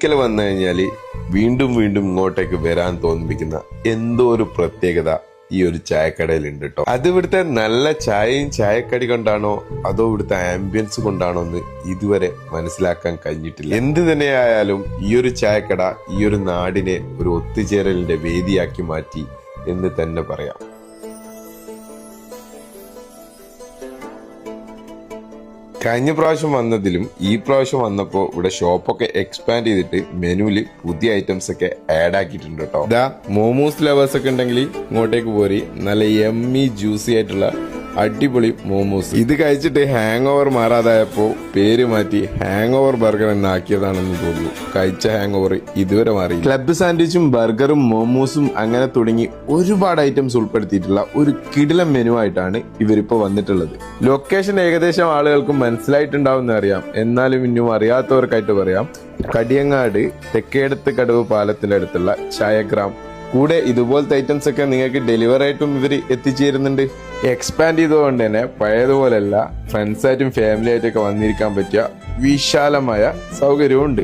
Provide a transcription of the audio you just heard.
ഒരിക്കൽ വന്നു കഴിഞ്ഞാല് വീണ്ടും വീണ്ടും ഇങ്ങോട്ടേക്ക് വരാൻ തോന്നിപ്പിക്കുന്ന എന്തോ ഒരു പ്രത്യേകത ഈ ഒരു ചായക്കടയിൽ ഉണ്ട് കേട്ടോ. അത് ഇവിടുത്തെ നല്ല ചായയും ചായക്കടി കൊണ്ടാണോ അതോ ഇവിടുത്തെ ആംബിയൻസ് കൊണ്ടാണോ എന്ന് ഇതുവരെ മനസ്സിലാക്കാൻ കഴിഞ്ഞിട്ടില്ല. എന്ത് തന്നെയായാലും ഈ ഒരു ചായക്കട ഈ ഒരു നാടിനെ ഒരു ഒത്തുചേരലിന്റെ വേദിയാക്കി മാറ്റി എന്ന് തന്നെ പറയാം. കഴിഞ്ഞ പ്രാവശ്യം വന്നതിലും ഈ പ്രാവശ്യം വന്നപ്പോൾ ഇവിടെ ഷോപ്പൊക്കെ എക്സ്പാൻഡ് ചെയ്തിട്ട് മെനുവില് പുതിയ ഐറ്റംസ് ഒക്കെ ആഡ് ആക്കിയിട്ടുണ്ട് കേട്ടോ. ഇതാ മോമോസ് ലവേഴ്സ് ഒക്കെ ഉണ്ടെങ്കിൽ ഇങ്ങോട്ടേക്ക് പോരി, നല്ല യമ്മി ജ്യൂസി ആയിട്ടുള്ള അടിപൊളി മോമോസ്. ഇത് കഴിച്ചിട്ട് ഹാങ് ഓവർ മാറാതായപ്പോ പേര് മാറ്റി ഹാങ് ഓവർ ബർഗർ എന്നാക്കിയതാണെന്ന് തോന്നുന്നു. കഴിച്ച ഹാങ് ഓവർ ഇതുവരെ മാറി. ക്ലബ് സാൻഡ്വിച്ചും ബർഗറും മോമോസും അങ്ങനെ തുടങ്ങി ഒരുപാട് ഐറ്റംസ് ഉൾപ്പെടുത്തിയിട്ടുള്ള ഒരു കിടിലൻ മെനു ആയിട്ടാണ് ഇവരിപ്പോ വന്നിട്ടുള്ളത്. ലൊക്കേഷൻ ഏകദേശം ആളുകൾക്ക് മനസ്സിലായിട്ടുണ്ടാവുമെന്ന് അറിയാം, എന്നാലും ഇന്നും അറിയാത്തവർക്കായിട്ട് പറയാം. കടിയങ്ങാട് തെക്കേടത്ത് കടവ് പാലത്തിന്റെ അടുത്തുള്ള ചായഗ്രാം. കൂടെ ഇതുപോലത്തെ ഐറ്റംസ് ഒക്കെ നിങ്ങൾക്ക് ഡെലിവറി ആയിട്ടും ഇവർ എത്തിച്ചേരുന്നുണ്ട്. എക്സ്പാൻഡ് ചെയ്തുകൊണ്ട് തന്നെ പഴയതുപോലെയല്ല, ഫ്രണ്ട്സായിട്ടും ഫാമിലി ആയിട്ടൊക്കെ വന്നിരിക്കാൻ പറ്റിയ വിശാലമായ സൗകര്യവും ഉണ്ട്.